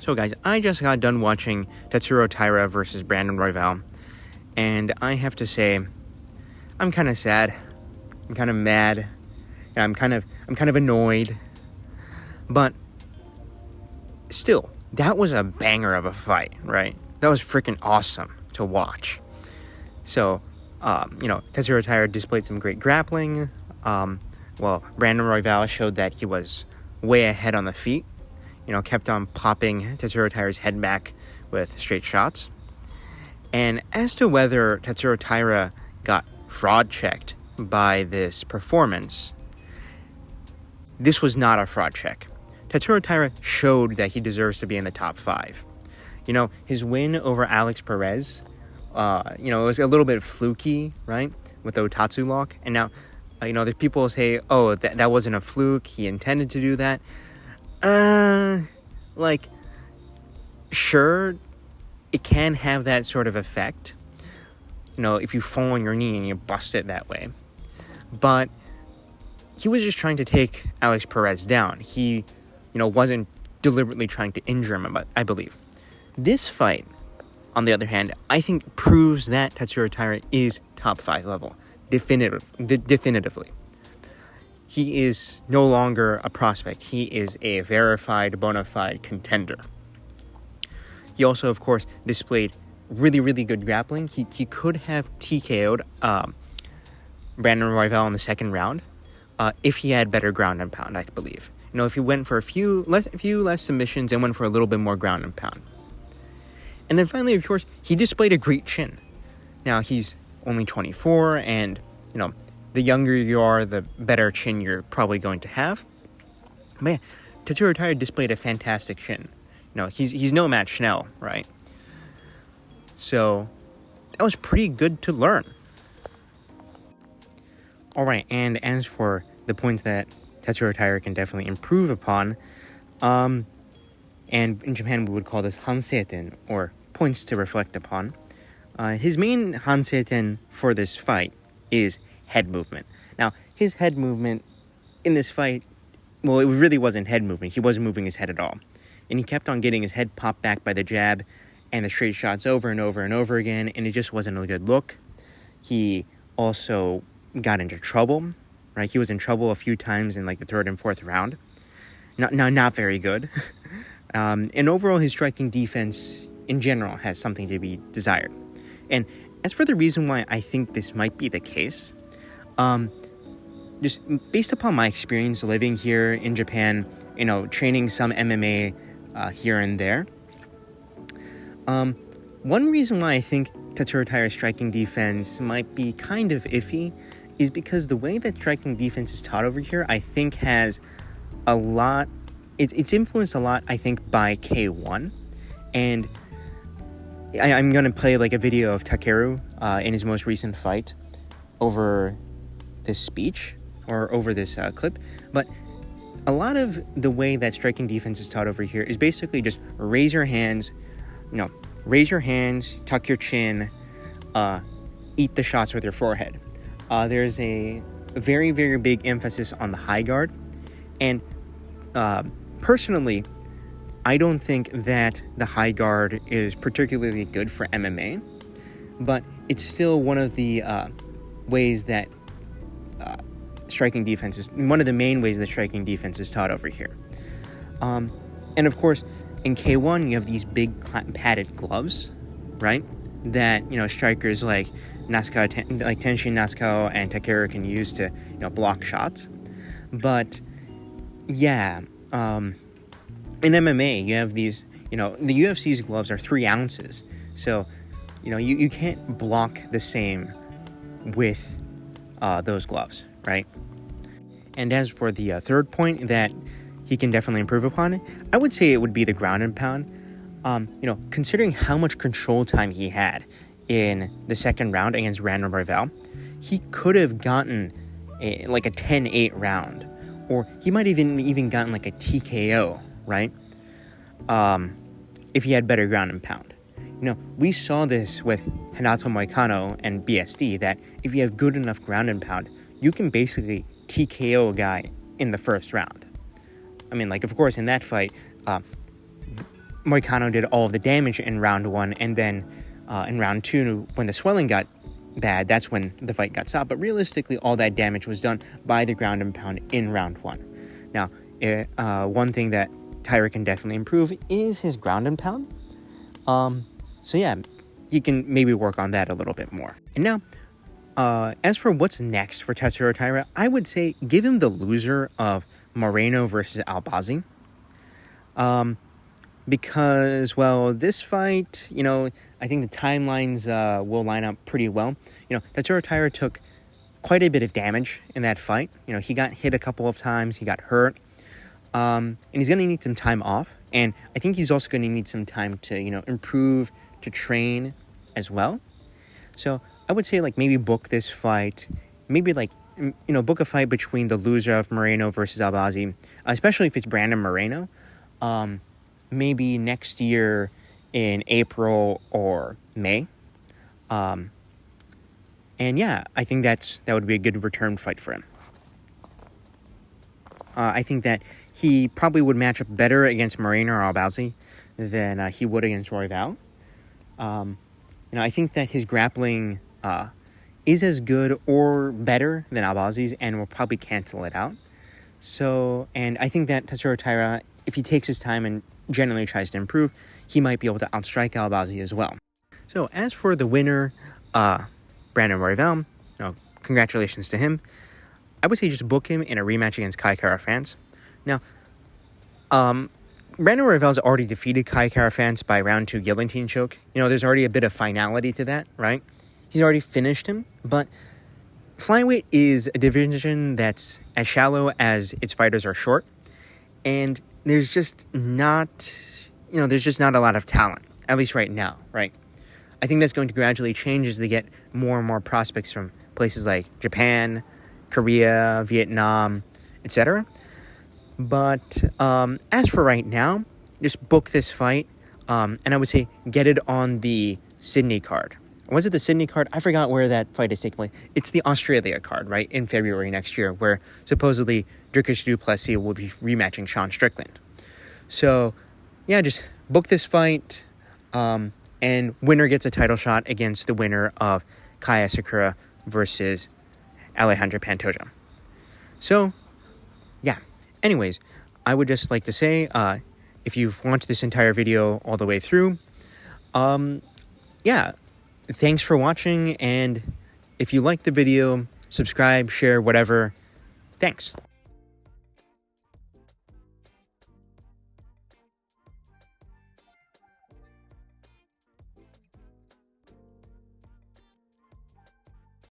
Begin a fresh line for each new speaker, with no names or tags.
So guys, I just got done watching Tatsuro Taira versus Brandon Royval, and I have to say, I'm kind of sad, I'm kind of mad, and I'm kind of annoyed, but still, that was a banger of a fight, right? That was freaking awesome to watch. So, Tatsuro Taira displayed some great grappling. Brandon Royval showed that he was way ahead on the feet. Kept on popping Tatsuro Taira's head back with straight shots. And as to whether Tatsuro Taira got fraud checked by this performance, this was not a fraud check. Tatsuro Taira showed that he deserves to be in the top 5. His win over Alex Perez, it was a little bit fluky, right, with the Otatsu lock. And now, there's people who say, oh, that wasn't a fluke, he intended to do that. Sure, it can have that sort of effect, if you fall on your knee and you bust it that way. But he was just trying to take Alex Perez down. He, wasn't deliberately trying to injure him, I believe. This fight, on the other hand, I think proves that Tatsuro Taira is top 5 level, definitively. He is no longer a prospect. He is a verified, bona fide contender. He also, of course, displayed really, really good grappling. He could have TKO'd Brandon Royval in the second round if he had better ground and pound, I believe. If he went for a few less submissions and went for a little bit more ground and pound. And then finally, of course, he displayed a great chin. Now, he's only 24, and, the younger you are, the better chin you're probably going to have. Man, Tatsuro Taira displayed a fantastic chin. He's no Matt Schnell, right? So, that was pretty good to learn. Alright, and as for the points that Tatsuro Taira can definitely improve upon, and in Japan we would call this hanseiten, or points to reflect upon. His main hanseiten for this fight is head movement. Now, his head movement in this fight, well, it really wasn't head movement. He wasn't moving his head at all. And he kept on getting his head popped back by the jab and the straight shots over and over and over again, and it just wasn't a good look. He also got into trouble, right? He was in trouble a few times in the 3rd and 4th round. Not very good. And overall, his striking defense in general has something to be desired. And as for the reason why I think this might be the case, just based upon my experience living here in Japan, training some MMA here and there, one reason why I think Tatsuro Taira's striking defense might be kind of iffy is because the way that striking defense is taught over here, I think has a lot, it's influenced a lot, I think, by K1. And I'm going to play a video of Takeru in his most recent fight over this speech, or over this clip. But a lot of the way that striking defense is taught over here is basically just raise your hands, tuck your chin, eat the shots with your forehead. There's a very, very big emphasis on the high guard. And personally, I don't think that the high guard is particularly good for MMA, but it's still one of the ways that striking defense is, one of the main ways that striking defense is taught over here. And of course, in K1, you have these big padded gloves, right? That, strikers like Tenshin Nasukawa and Takeru can use to, block shots. But, yeah, in MMA, you have these, the UFC's gloves are 3 ounces. So, you can't block the same with those gloves, right? And as for the third point that he can definitely improve upon, I would say it would be the ground and pound. Considering how much control time he had in the second round against Brandon Royval, he could have gotten a 10-8 round, or he might even gotten a TKO, right? If he had better ground and pound. We saw this with Renato Moicano and BSD, that if you have good enough ground and pound, you can basically TKO a guy in the first round. Of course, in that fight, Moicano did all of the damage in round 1, and then in round 2, when the swelling got bad, that's when the fight got stopped. But realistically, all that damage was done by the ground and pound in round 1. Now, one thing that Taira can definitely improve is his ground and pound. So yeah, he can maybe work on that a little bit more. And now, as for what's next for Tatsuro Taira, I would say give him the loser of Moreno versus Albazi. Because, well, this fight, I think the timelines will line up pretty well. Tatsuro Taira took quite a bit of damage in that fight. He got hit a couple of times, he got hurt, and he's going to need some time off. And I think he's also going to need some time to, improve, to train as well. So I would say, maybe book this fight, maybe, book a fight between the loser of Moreno versus Albazi, especially if it's Brandon Moreno. Maybe next year in April or May. And yeah, I think that would be a good return fight for him. I think that he probably would match up better against Moreno or Albazi than he would against Royval. I think that his grappling is as good or better than Albazi's and will probably cancel it out. So, and I think that Tatsuro Taira, if he takes his time and generally tries to improve, he might be able to outstrike Albazi as well. So as for the winner, Brandon Royval, congratulations to him. I would say just book him in a rematch against Kai Kara-France. Now, Brandon Royval's already defeated Kai Kara-France by round 2 guillotine choke. There's already a bit of finality to that, right? He's already finished him, but flyweight is a division that's as shallow as its fighters are short, and there's just not a lot of talent, at least right now, right? I think that's going to gradually change as they get more and more prospects from places like Japan, Korea, Vietnam, etc. But as for right now, just book this fight, and I would say get it on the Sydney card. Was it the Sydney card? I forgot where that fight is taking place. It's the Australia card, right, in February next year, where supposedly Dricus du Plessis will be rematching Sean Strickland. So, yeah, just book this fight, and winner gets a title shot against the winner of Kaya Sakura versus Alejandro Pantoja. So, yeah. Anyways, I would just like to say, if you've watched this entire video all the way through, yeah, thanks for watching, and if you liked the video, subscribe, share, whatever. Thanks.